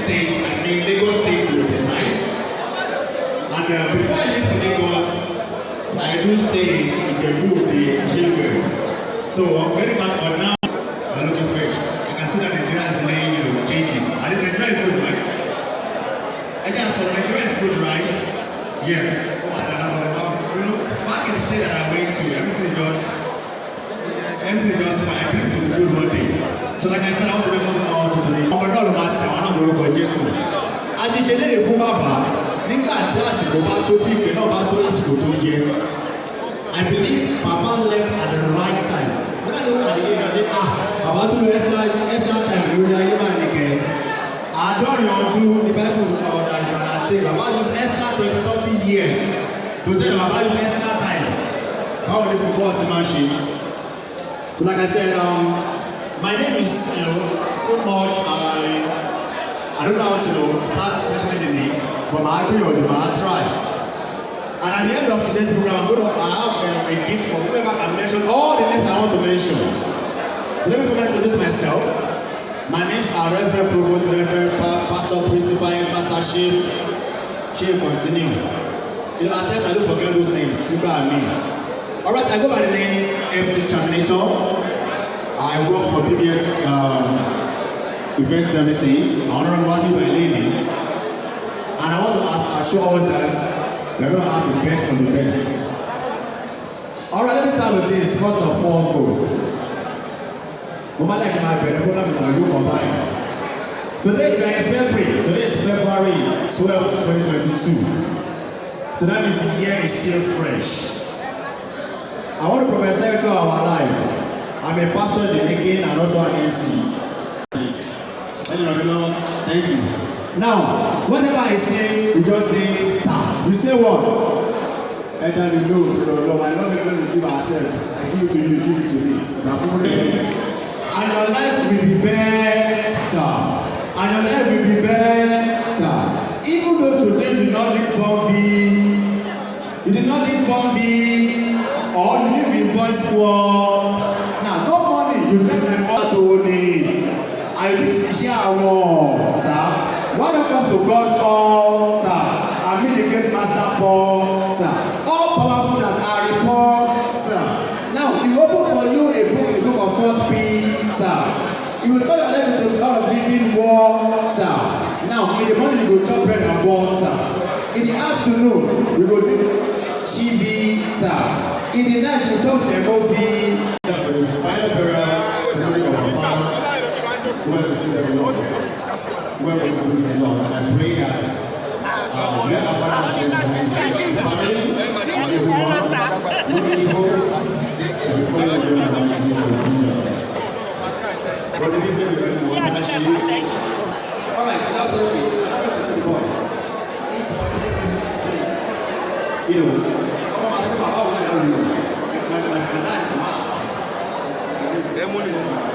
state, I mean Lagos State to be precise. And before I leave to Lagos, I do stay in Ijebu Ode, Ijebu. So I'm very bad, but now I'm looking fresh. I can see that Nigeria is really, changing. And Nigeria is good, right? I just saw Nigeria is good, right? Yeah. Oh, I don't know. Back in the state that I went to, everything just fine. Everything to be good one day. So like I said, I want to welcome you all to today. I'm not going to say I'm not going to go Jesus. I just say the full Baba. Nígbà tí àsìkò bá tó tí ìpè náà bá tó lásìkò tó yẹ. I believe Papa left at the right side. When I look at the game, I say, Papa tún lọ extra time lórí ayé máa nìkẹ́. Àádọ́rin ọdún the Bible sọ that you can take. Papa use extra 20-something years to tell Papa use extra time. How the football ṣe máa ṣe? So like I said, my name is, so much I don't know how to start mentioning the names from Agri or the tribe. And at the end of today's program, I have a gift for whoever can mention all the names I want to mention. So let me introduce myself. My names are Reverend Provost, Reverend Pastor Principal, Pastor Chief. Continue. At times I do forget those names. People are me. Alright, I go by the name MC Terminator. I work for BBS Event Services. I want to run by lady. And I want to assure us that we're going to have the best of the best. Alright, let me start with this. First of all, today we are in February. Today is February 12th, 2022. So that means the year is still fresh. I want to prophesy to our life. I'm a pastor in the making and also an MC. Thank you. Now, whatever I say, you just say, ta. You say what? And then you know, I love it when we give ourselves. I give it to you, give it to me. And your life will be better. And your life will be better. Even though today you did not live comfy, you did not live comfy, or you live in boys' school. Now, no money, you take my mother to Ode. I think to share our water. Welcome to God's altar. I mean the great master porter. All powerful and are reporter. Now, he open for you a book of 1 Peter. He will turn your life into a lot of living water. Now, in the morning you go chop bread and water. In the afternoon, we go do chivita. In the night, you chop semobi. Final prayer, where we will be the Lord. And I pray that we are family and everyone will be able to follow the mighty name of Jesus. What do you think we're going to do? Alright, that's okay. I'm going to the boy. You know, come on, ask Papa what I don't know. My dad is mad. Ceremony is mad.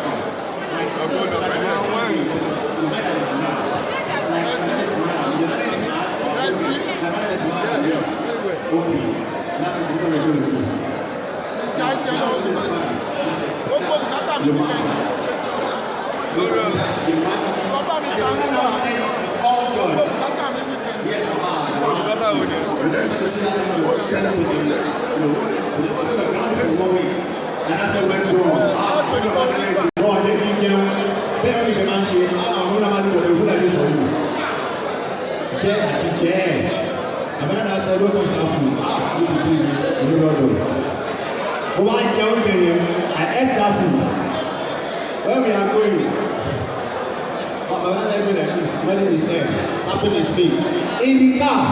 I ate that food. When we are going, my name is Ed, tapping his feet in the car.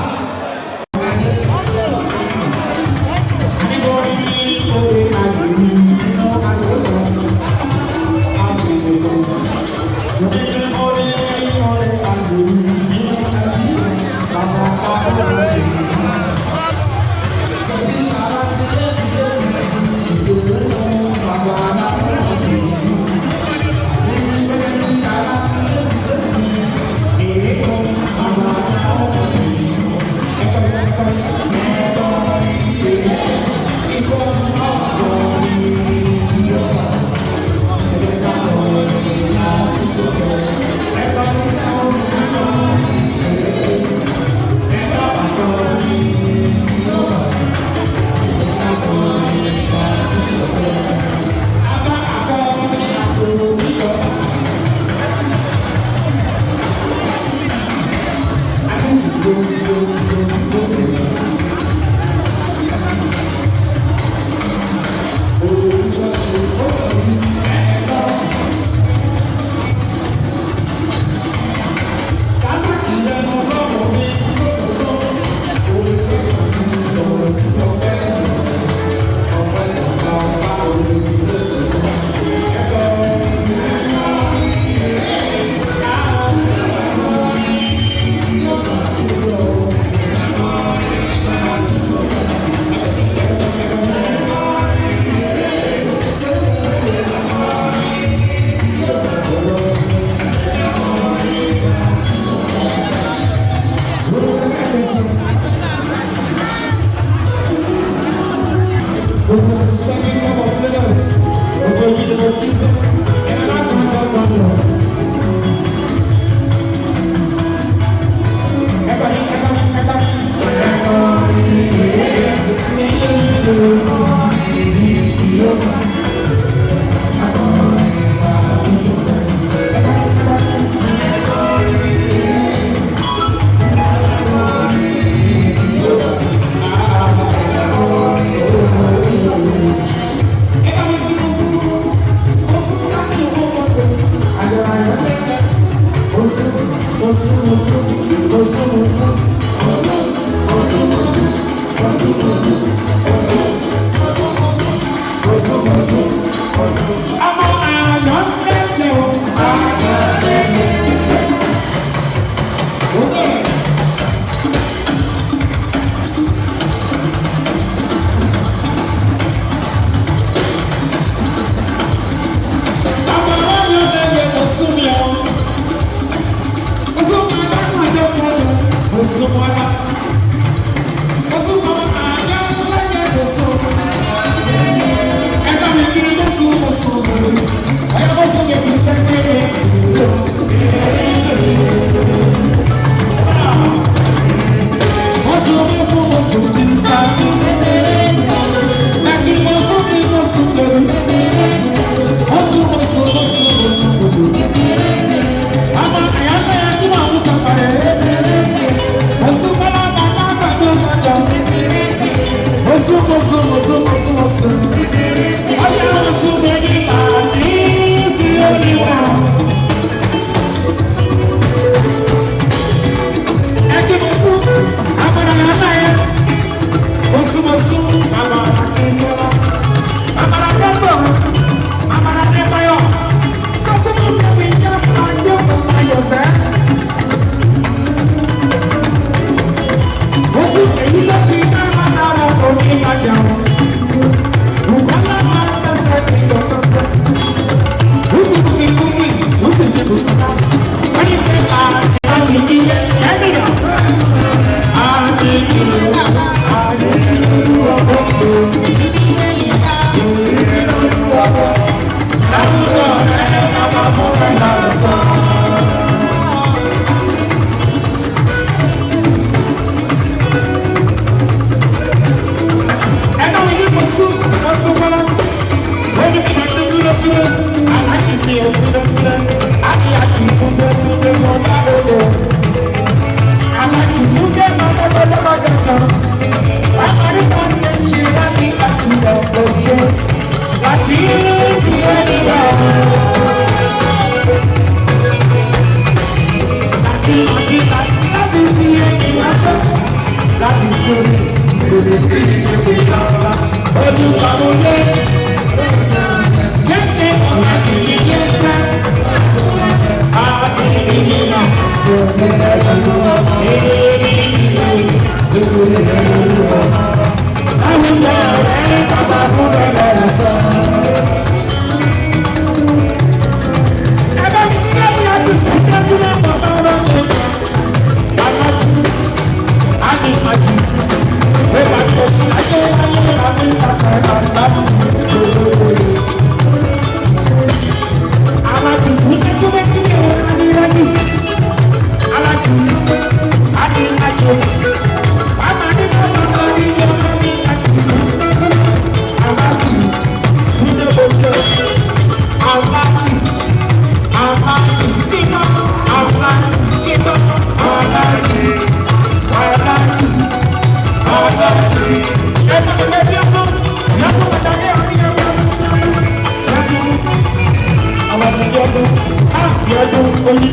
Yadu, only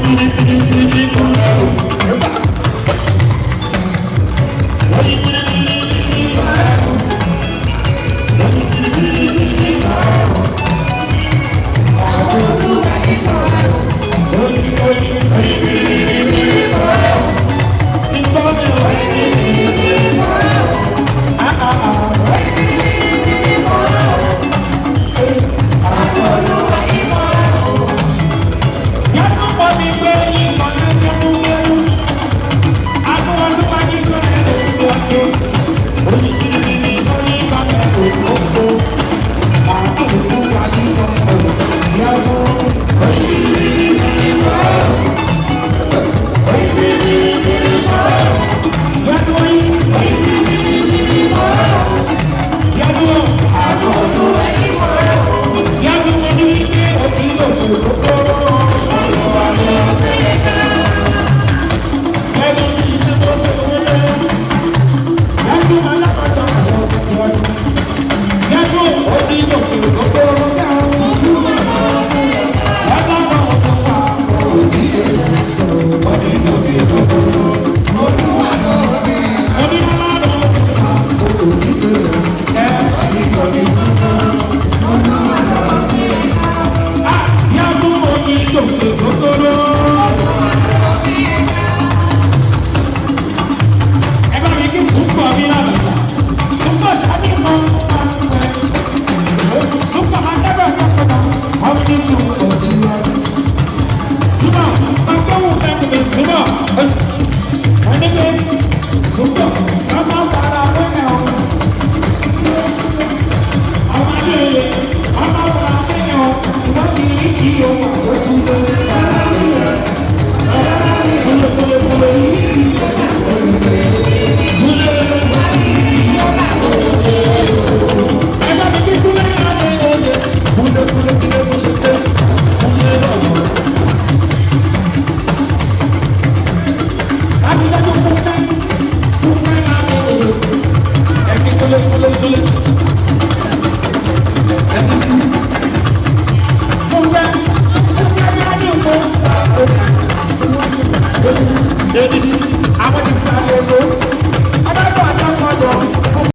I want to